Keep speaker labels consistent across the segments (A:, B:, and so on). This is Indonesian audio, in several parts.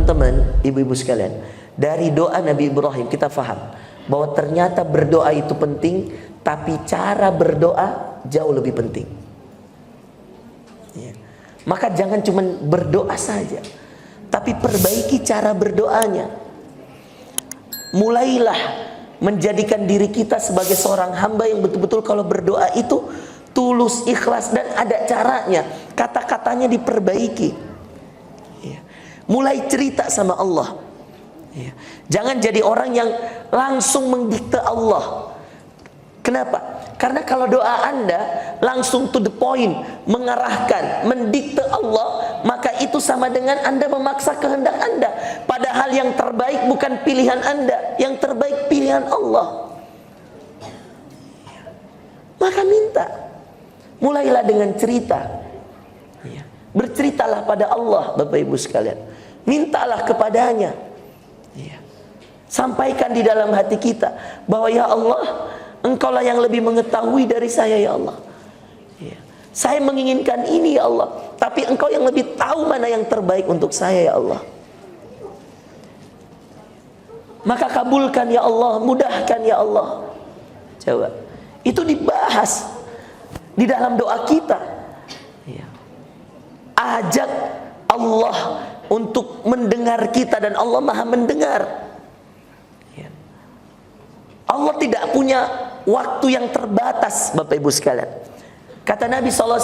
A: teman-teman, ibu-ibu sekalian, dari doa Nabi Ibrahim kita faham bahwa ternyata berdoa itu penting, tapi cara berdoa jauh lebih penting. Ya. Maka jangan cuma berdoa saja, tapi perbaiki cara berdoanya. Mulailah menjadikan diri kita sebagai seorang hamba yang betul-betul kalau berdoa itu tulus, ikhlas, dan ada caranya. Kata-katanya diperbaiki. Ya. Mulai cerita sama Allah. Ya. Jangan jadi orang yang langsung mendikte Allah. Kenapa? Karena kalau doa Anda langsung to the point, mengarahkan, mendikte Allah, maka itu sama dengan Anda memaksa kehendak Anda. Padahal yang terbaik bukan pilihan Anda, yang terbaik pilihan Allah. Maka minta. Mulailah dengan cerita. Berceritalah pada Allah, Bapak Ibu sekalian. Mintalah kepadanya. Sampaikan di dalam hati kita bahwa ya Allah, Engkaulah yang lebih mengetahui dari saya ya Allah. Saya menginginkan ini ya Allah, tapi Engkau yang lebih tahu mana yang terbaik untuk saya ya Allah. Maka kabulkan ya Allah, mudahkan ya Allah. Coba, itu dibahas di dalam doa kita. Ajak Allah untuk mendengar kita, dan Allah Maha mendengar. Allah tidak punya waktu yang terbatas, Bapak Ibu sekalian. Kata Nabi SAW,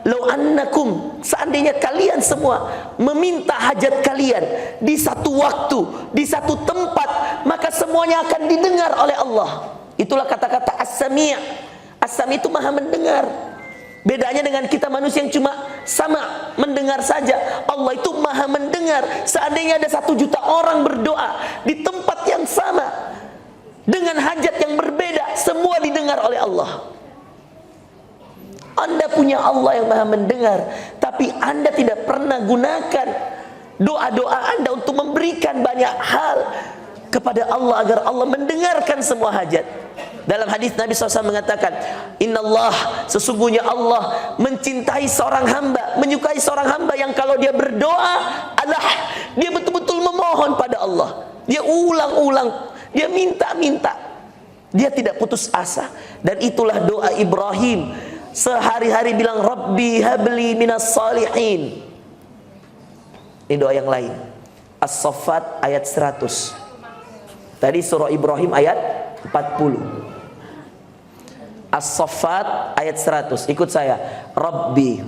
A: "Lau annakum", seandainya kalian semua meminta hajat kalian di satu waktu, di satu tempat, maka semuanya akan didengar oleh Allah. Itulah kata-kata As-Sami'. As-Sami' itu Maha mendengar. Bedanya dengan kita manusia yang cuma sama mendengar saja, Allah itu Maha mendengar. Seandainya ada 1 juta orang berdoa di tempat yang sama dengan hajat yang berbeda, semua didengar oleh Allah. Anda punya Allah yang Maha mendengar, tapi Anda tidak pernah gunakan doa-doa Anda untuk memberikan banyak hal kepada Allah agar Allah mendengarkan semua hajat. Dalam hadis Nabi SAW mengatakan, Innallah, sesungguhnya Allah mencintai seorang hamba, menyukai seorang hamba yang kalau dia berdoa adalah dia betul-betul memohon pada Allah. Dia ulang-ulang, dia minta-minta, dia tidak putus asa. Dan itulah doa Ibrahim, sehari-hari bilang Rabbi habli minas salihin. Ini doa yang lain, As-Saffat ayat 100. Tadi surah Ibrahim ayat 40. As-Saffat ayat 100. Ikut saya. Rabbi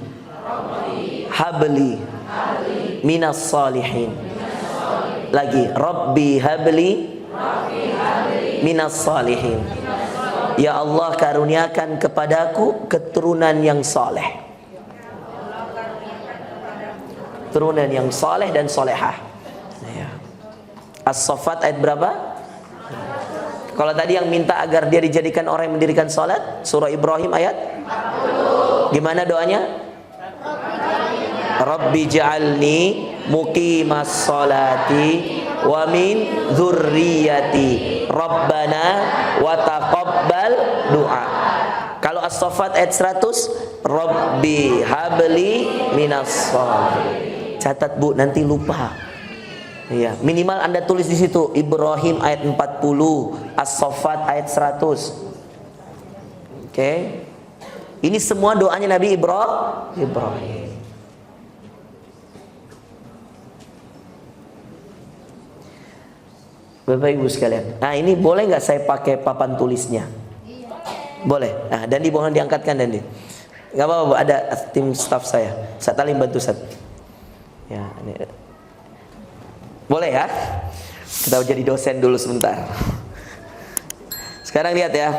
A: habli minas salihin. Lagi, Rabbi habli minas salihin. Ya Allah, karuniakan kepadaku keturunan yang saleh. Keturunan yang saleh dan solehah. As-Saffat ayat berapa? Kalau tadi yang minta agar dia dijadikan orang yang mendirikan salat, surah Ibrahim ayat 40. Gimana doanya? Rabbi ja'alni muqimas salati wa min dzurriyyati Rabbana wa taqabbal du'a. Kalau As-Saffat ayat 100, Rabbi habli minas shalihin. Catat Bu, nanti lupa. Ya, minimal Anda tulis di situ Ibrahim ayat 40, As-Saffat ayat 100. Oke. Ini semua doanya Nabi Ibrahim. Bapak Ibu sekalian. Nah, ini boleh nggak saya pakai papan tulisnya? Boleh. Nah, dan mohon diangkatkan dan nggak apa-apa Bu, ada tim staff saya. Satalim bantu Sat. Ya, ini. Boleh ya? Kita jadi dosen dulu sebentar. Sekarang lihat ya.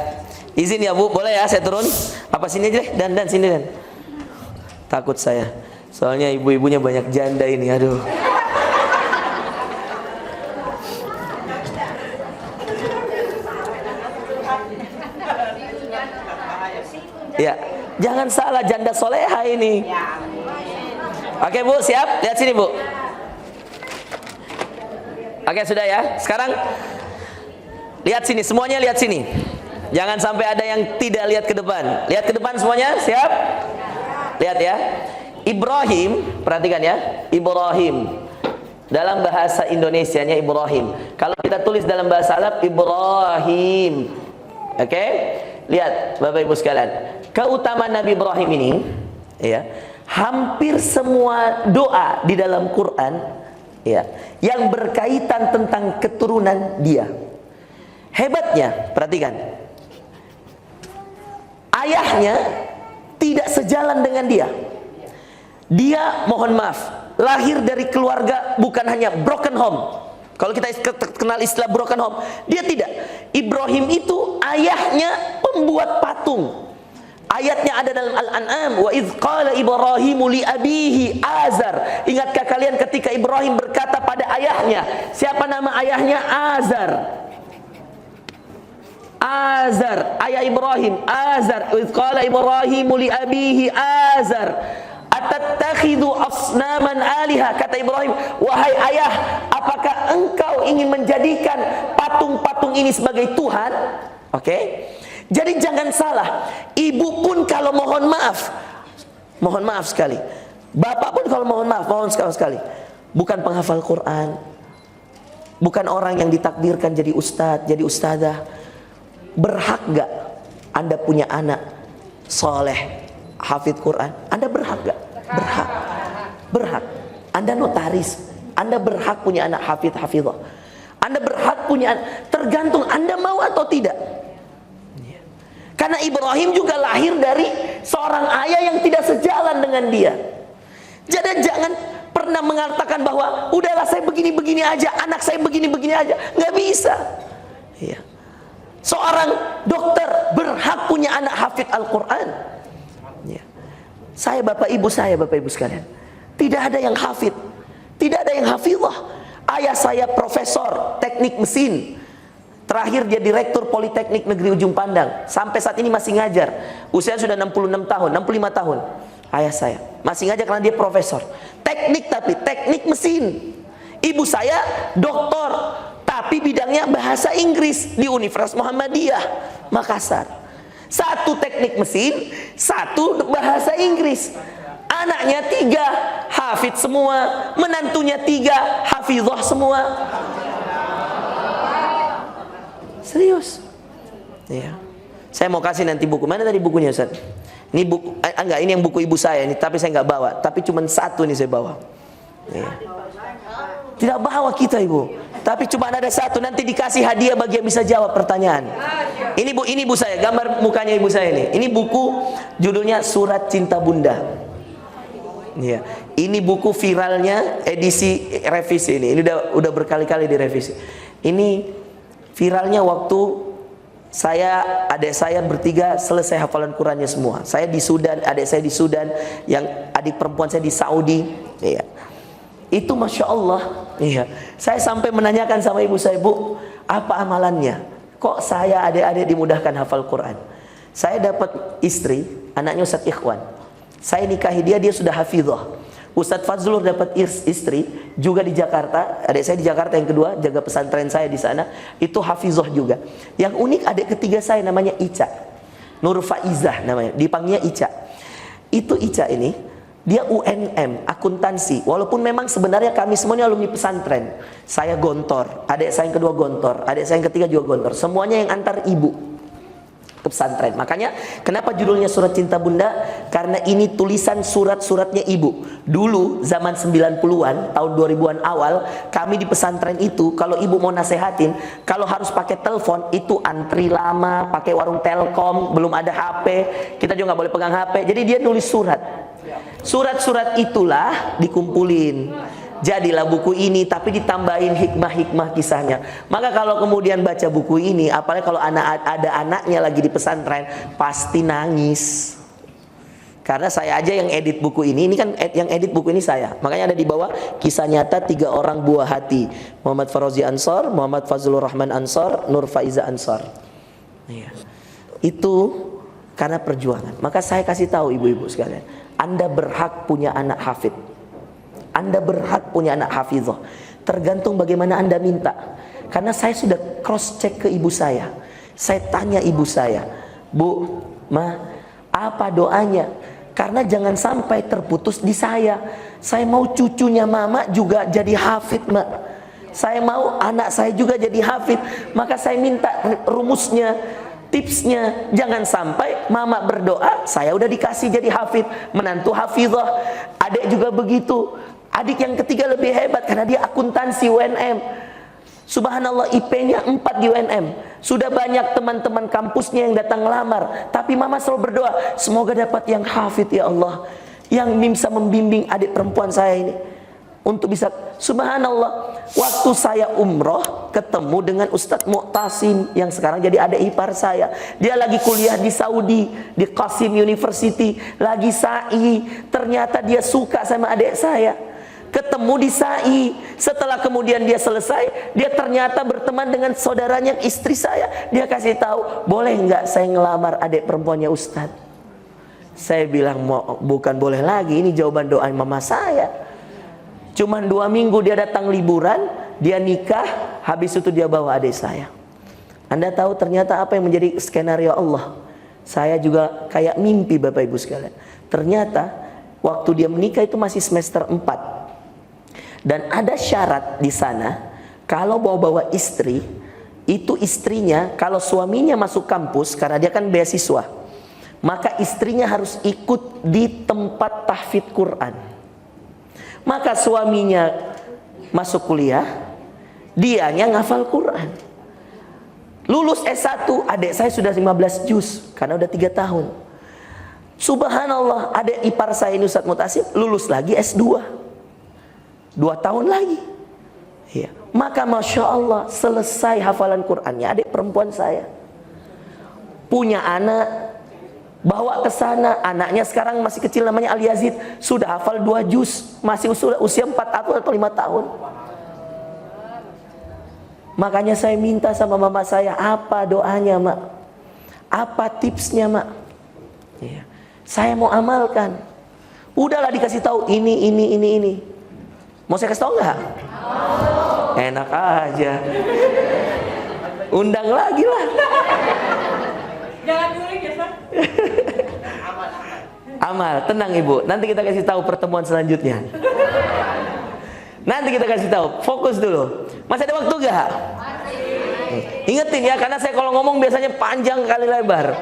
A: Izin ya Bu, boleh ya saya turun? Apa sini aja deh? Dan sini dan. Takut saya. Soalnya ibu-ibunya banyak janda ini, aduh. Ya, jangan salah, janda soleha ini. Oke Bu, siap? Lihat sini Bu. Oke, sudah ya. Sekarang lihat sini, semuanya lihat sini. Jangan sampai ada yang tidak lihat ke depan. Lihat ke depan semuanya, siap? Lihat ya. Ibrahim, perhatikan ya. Ibrahim Dalam bahasa Indonesianya Ibrahim. Kalau kita tulis dalam bahasa Arab Ibrahim. Oke? Lihat Bapak Ibu sekalian. Keutamaan Nabi Ibrahim ini, ya, hampir semua doa di dalam Quran, ya, yang berkaitan tentang keturunan dia. Hebatnya, perhatikan. Ayahnya tidak sejalan dengan dia. Dia, mohon maaf, lahir dari keluarga bukan hanya broken home. Kalau kita kenal istilah broken home, dia tidak. Ibrahim itu ayahnya pembuat patung. Ayatnya ada dalam Al-An'am, wa idz qala Ibrahimu li abihi Azar. Ingatkah kalian ketika Ibrahim berkata pada ayahnya, siapa nama ayahnya? Azar. Azar, ayah Ibrahim, Azar. Wa idz qala Ibrahimu li abihi Azar, atattakhidhu asnaman aliha. Kata Ibrahim, wahai ayah, apakah engkau ingin menjadikan patung-patung ini sebagai Tuhan? Oke. Jadi jangan salah, ibu pun kalau mohon maaf sekali, bapak pun kalau mohon sekali, bukan penghafal Quran, bukan orang yang ditakdirkan jadi ustadz, jadi ustadzah. Berhak gak Anda punya anak soleh, hafid Quran? Anda berhak gak? Berhak. Anda notaris, Anda berhak punya anak hafid hafidhah. Anda berhak punya anak, tergantung Anda mau atau tidak. Karena Ibrahim juga lahir dari seorang ayah yang tidak sejalan dengan dia. Jadi jangan pernah mengatakan bahwa udahlah saya begini-begini aja, anak saya begini-begini aja. Nggak bisa. Iya. Seorang dokter berhak punya anak hafid Al-Quran. Ya. Saya bapak ibu sekalian, tidak ada yang hafid, tidak ada yang hafizah. Ayah saya profesor teknik mesin. Terakhir dia direktur Politeknik Negeri Ujung Pandang. Sampai saat ini masih ngajar. Usia sudah 66 tahun, 65 tahun. Ayah saya masih ngajar karena dia profesor. Teknik, tapi teknik mesin. Ibu saya doktor, tapi bidangnya bahasa Inggris di Universitas Muhammadiyah Makassar. Satu teknik mesin, satu bahasa Inggris. Anaknya 3 hafid semua, menantunya 3 hafizah semua. Serius. Ya. Saya mau kasih nanti buku. Mana tadi bukunya, Ustaz? Ini buku, enggak, ini yang buku ibu saya ini, tapi saya nggak bawa. Tapi cuma 1 nih saya bawa. Ya. Tidak bawa kita, Ibu. Tapi cuma ada 1, nanti dikasih hadiah bagi yang bisa jawab pertanyaan. Ini ibu saya, gambar mukanya ibu saya ini. Ini buku judulnya Surat Cinta Bunda. Ya. Ini buku viralnya edisi revisi ini. Ini udah berkali-kali direvisi. Ini viralnya waktu adik saya bertiga selesai hafalan Qurannya semua. Saya di Sudan, adik saya di Sudan, yang adik perempuan saya di Saudi. Ya. Itu Masya Allah. Ya. Saya sampai menanyakan sama ibu saya, Bu, apa amalannya? Kok saya adik-adik dimudahkan hafal Quran? Saya dapat istri, anaknya Ustadz Ikhwan. Saya nikahi dia sudah hafizah. Ustadz Fazlur dapat istri juga di Jakarta. Adik saya di Jakarta yang kedua, jaga pesantren saya di sana. Itu hafizah juga. Yang unik adik ketiga saya namanya Ica, Nur Faizah namanya, dipanggilnya Ica. Itu Ica ini, dia UNM, akuntansi. Walaupun memang sebenarnya kami semuanya alumni pesantren. Saya gontor, adik saya yang kedua gontor, adik saya yang ketiga juga gontor. Semuanya yang antar ibu ke pesantren. Makanya kenapa judulnya Surat Cinta Bunda? Karena ini tulisan surat-suratnya ibu. Dulu zaman 90-an, tahun 2000-an awal, kami di pesantren itu kalau ibu mau nasehatin, kalau harus pakai telepon itu antri lama, pakai warung Telkom, belum ada HP, kita juga nggak boleh pegang HP. Jadi dia nulis surat. Surat-surat itulah dikumpulin. Jadilah buku ini, tapi ditambahin hikmah-hikmah kisahnya. Maka kalau kemudian baca buku ini, apalagi kalau ada anaknya lagi di pesantren, pasti nangis. Karena saya aja yang edit buku ini kan yang edit buku ini saya. Makanya ada di bawah kisah nyata 3 orang buah hati. Muhammad Farozi Ansor, Muhammad Fazlur Rahman Ansor, Nur Faiza Ansor. Ya. Itu karena perjuangan. Maka saya kasih tahu ibu-ibu sekalian, Anda berhak punya anak hafid. Anda berhak punya anak hafizah. Tergantung bagaimana Anda minta. Karena saya sudah cross check ke ibu saya. Saya tanya ibu saya, Bu, Ma, apa doanya? Karena jangan sampai terputus di saya. Saya mau cucunya mama juga jadi hafid, Mak. Saya mau anak saya juga jadi hafid. Maka saya minta rumusnya, tipsnya. Jangan sampai mama berdoa, saya udah dikasih jadi hafid, menantu hafizah. Adik juga begitu. Adik yang ketiga lebih hebat karena dia akuntansi UNM. Subhanallah, IP-nya 4 di UNM. Sudah banyak teman-teman kampusnya yang datang ngelamar. Tapi mama selalu berdoa, semoga dapat yang hafid ya Allah, yang bisa membimbing adik perempuan saya ini untuk bisa. Subhanallah, waktu saya umroh ketemu dengan Ustadz Mu'tasim yang sekarang jadi adik ipar saya. Dia lagi kuliah di Saudi, di Qasim University, lagi sa'i. Ternyata dia suka sama adik saya. Ketemu di sa'i. Setelah kemudian dia selesai, dia ternyata berteman dengan saudaranya istri saya. Dia kasih tahu, boleh nggak saya ngelamar adik perempuannya Ustadz? Saya bilang, bukan boleh lagi, ini jawaban doa mama saya. Cuman 2 minggu dia datang liburan, dia nikah, habis itu dia bawa adik saya. Anda tahu ternyata apa yang menjadi skenario Allah? Saya juga kayak mimpi Bapak Ibu sekalian. Ternyata waktu dia menikah itu masih semester 4. Dan ada syarat di sana, kalau bawa istri, itu istrinya, kalau suaminya masuk kampus, karena dia kan beasiswa, maka istrinya harus ikut di tempat tahfidz Quran. Maka suaminya masuk kuliah, dianya ngafal Quran. Lulus S1, adik saya sudah 15 juz, karena udah 3 tahun. Subhanallah, adik ipar saya ini Ustadz Mu'tasim, lulus lagi S2. 2 tahun lagi. Ya. Maka Masya Allah, selesai hafalan Qurannya adik perempuan saya. Punya anak, bawa ke sana. Anaknya sekarang masih kecil, namanya Al Yazid, sudah hafal 2 juz, masih usia 4 tahun atau 5 tahun. Makanya saya minta sama mama saya, apa doanya Mak? Apa tipsnya Mak? Ya. Saya mau amalkan. Udahlah dikasih tahu ini. Mau saya kasih tahu nggak? Enak aja. Undang lagi lah.
B: Jangan dulu ya, Pak.
A: Amal, tenang Ibu. Nanti kita kasih tahu pertemuan selanjutnya. Nanti kita kasih tahu. Fokus dulu. Masih ada waktu nggak? Ingetin ya, karena saya kalau ngomong biasanya panjang kali lebar.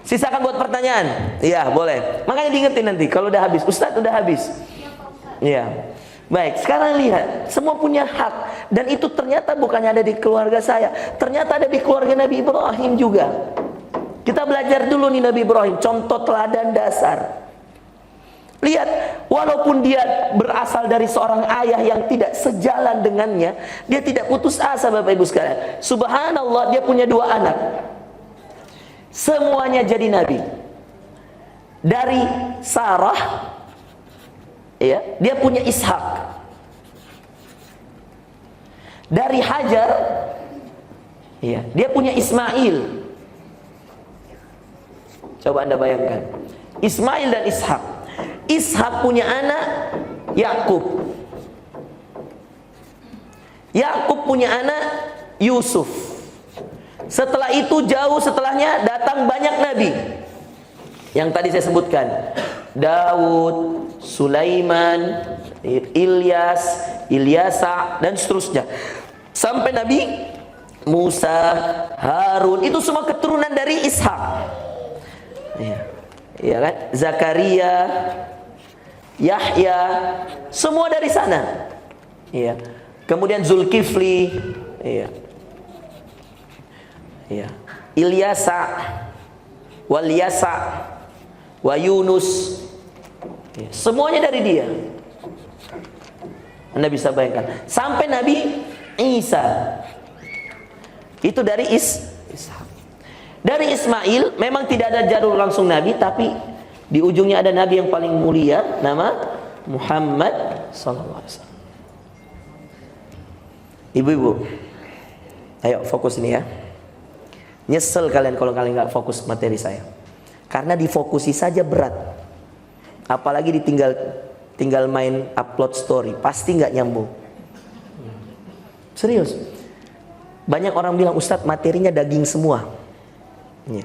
A: Sisakan buat pertanyaan. Iya, boleh. Makanya diingetin nanti kalau udah habis. Ustadz udah habis. Iya. Baik, sekarang lihat, semua punya hak. Dan itu ternyata bukannya ada di keluarga saya, ternyata ada di keluarga Nabi Ibrahim juga. Kita belajar dulu nih Nabi Ibrahim, contoh teladan dasar. Lihat, walaupun dia berasal dari seorang ayah yang tidak sejalan dengannya, dia tidak putus asa Bapak Ibu sekalian. Subhanallah, dia punya 2 anak. Semuanya jadi nabi. Dari Sarah, ya, dia punya Ishak. Dari Hajar, ya, dia punya Ismail. Coba Anda bayangkan, Ismail dan Ishak. Ishak punya anak Yakub. Yakub punya anak Yusuf. Setelah itu jauh setelahnya datang banyak nabi yang tadi saya sebutkan. Daud, Sulaiman, Ilyasa, dan seterusnya. Sampai Nabi Musa, Harun, itu semua keturunan dari Ishak. Ya kan? Zakaria, Yahya, semua dari sana. Ya. Kemudian Zulkifli, ya. Ya. Ilyasa, Walyasa, wa Yunus, ya, semuanya dari dia. Anda bisa bayangkan. Sampai Nabi Isa, itu dari Ishak. Dari Ismail memang tidak ada jalur langsung Nabi, tapi di ujungnya ada Nabi yang paling mulia, nama Muhammad sallallahu alaihi wasallam. Ibu-ibu, ayo fokus ini ya. Nyesel kalian kalau kalian nggak fokus materi saya. Karena difokusi saja berat. Apalagi tinggal main upload story, pasti nggak nyambung. Serius. Banyak orang bilang, Ustadz materinya daging semua. Ya.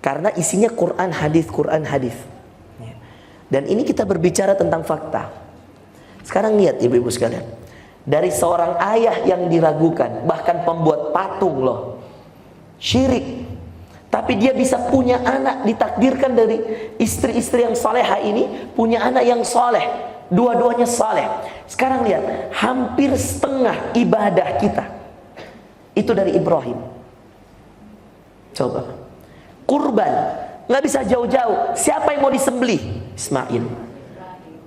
A: Karena isinya Quran hadis. Ya. Dan ini kita berbicara tentang fakta. Sekarang lihat ibu-ibu sekalian, dari seorang ayah yang diragukan, bahkan pembuat patung loh, syirik, tapi dia bisa punya anak, ditakdirkan dari istri-istri yang salehah ini punya anak yang saleh, dua-duanya saleh. Sekarang lihat, hampir setengah ibadah kita itu dari Ibrahim. Coba, kurban nggak bisa jauh-jauh. Siapa yang mau disembelih? Ismail.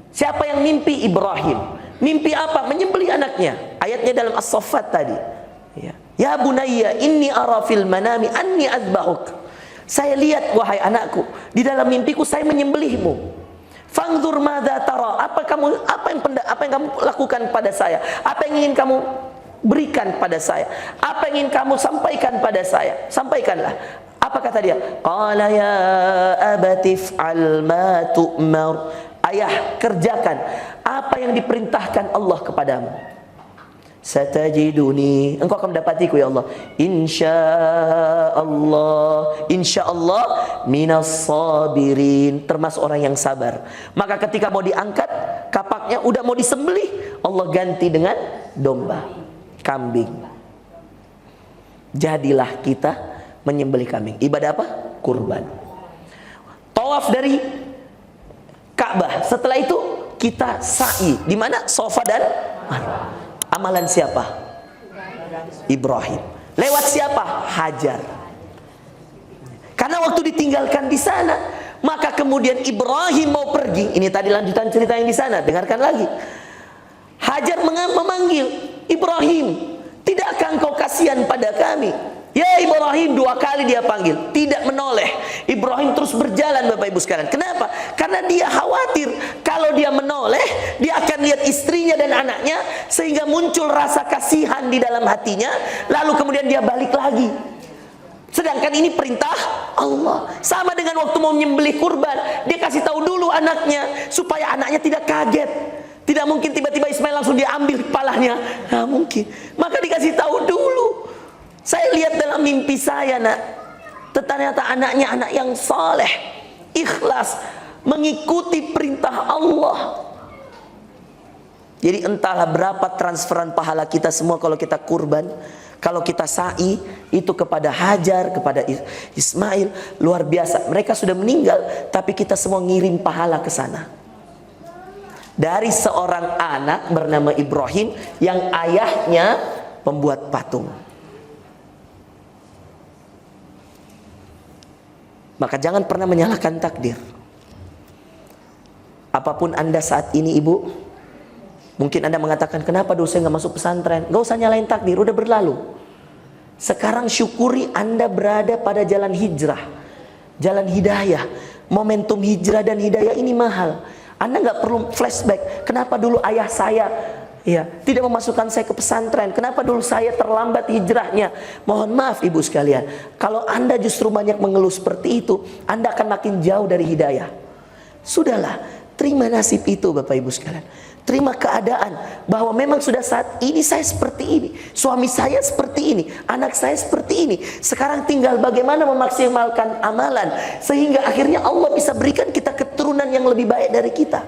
A: Siapa yang mimpi? Ibrahim. Mimpi apa? Menyembelih anaknya. Ayatnya dalam As-Saffat tadi. Ya bunayya inni ara fil manami anni azbahuk. Saya lihat wahai anakku, di dalam mimpiku saya menyembelihmu. Fangzur madza tara. Apa yang kamu lakukan pada saya? Apa yang ingin kamu berikan pada saya? Apa yang ingin kamu sampaikan pada saya? Sampaikanlah. Apa kata dia? Qala ya abati fa'al ma tu'mar. Ayah, kerjakan apa yang diperintahkan Allah kepadamu. Satajiduni, engkau akan mendapatiku ya Allah. Insyaallah minas sabirin, termasuk orang yang sabar. Maka ketika mau diangkat kapaknya, udah mau disembelih, Allah ganti dengan domba, kambing. Jadilah kita menyembelih kambing. Ibadah apa? Kurban. Tawaf dari Ka'bah. Setelah itu kita sa'i. Di mana? Safa dan Marwah. Amalan siapa? Ibrahim. Lewat siapa? Hajar. Karena waktu ditinggalkan di sana, maka kemudian Ibrahim mau pergi. Ini tadi lanjutan cerita yang di sana. Dengarkan lagi. Hajar memanggil Ibrahim, tidakkah engkau kasihan pada kami? Ya Ibrahim, 2 kali dia panggil, tidak menoleh. Ibrahim terus berjalan, Bapak Ibu sekalian. Kenapa? Karena dia khawatir kalau dia menoleh, dia akan lihat istrinya dan anaknya, sehingga muncul rasa kasihan di dalam hatinya, lalu kemudian dia balik lagi. Sedangkan ini perintah Allah. Sama dengan waktu mau menyembelih kurban, dia kasih tahu dulu anaknya supaya anaknya tidak kaget. Tidak mungkin tiba-tiba Ismail langsung diambil kepalanya, nggak mungkin. Maka dikasih tahu dulu. Saya lihat dalam mimpi saya, nak, ternyata anaknya anak yang saleh, ikhlas, mengikuti perintah Allah. Jadi entahlah berapa transferan pahala kita semua kalau kita kurban, kalau kita sa'i, itu kepada Hajar, kepada Ismail, luar biasa. Mereka sudah meninggal, tapi kita semua ngirim pahala ke sana. Dari seorang anak bernama Ibrahim yang ayahnya pembuat patung. Maka jangan pernah menyalahkan takdir. Apapun Anda saat ini, ibu, mungkin Anda mengatakan, kenapa dulu saya nggak masuk pesantren? Gak usah nyalain takdir, udah berlalu. Sekarang syukuri Anda berada pada jalan hijrah, jalan hidayah. Momentum hijrah dan hidayah ini mahal. Anda nggak perlu flashback. Kenapa dulu ayah saya tidak memasukkan saya ke pesantren? Kenapa dulu saya terlambat hijrahnya? Mohon maaf ibu sekalian, kalau Anda justru banyak mengeluh seperti itu, Anda akan makin jauh dari hidayah. Sudahlah, terima nasib itu Bapak Ibu sekalian. Terima keadaan bahwa memang sudah saat ini saya seperti ini, suami saya seperti ini, anak saya seperti ini. Sekarang tinggal bagaimana memaksimalkan amalan sehingga akhirnya Allah bisa berikan kita keturunan yang lebih baik dari kita.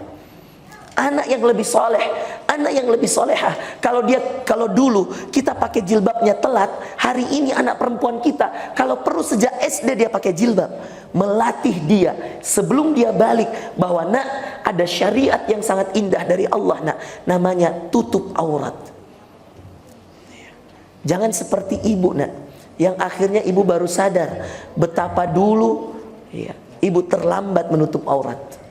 A: Anak yang lebih soleh, anak yang lebih solehah. Kalau dulu kita pakai jilbabnya telat, hari ini anak perempuan kita kalau perlu sejak SD dia pakai jilbab, melatih dia sebelum dia balik bahwa nak, ada syariat yang sangat indah dari Allah, nak, namanya tutup aurat. Jangan seperti ibu, nak, yang akhirnya ibu baru sadar betapa dulu ibu terlambat menutup aurat.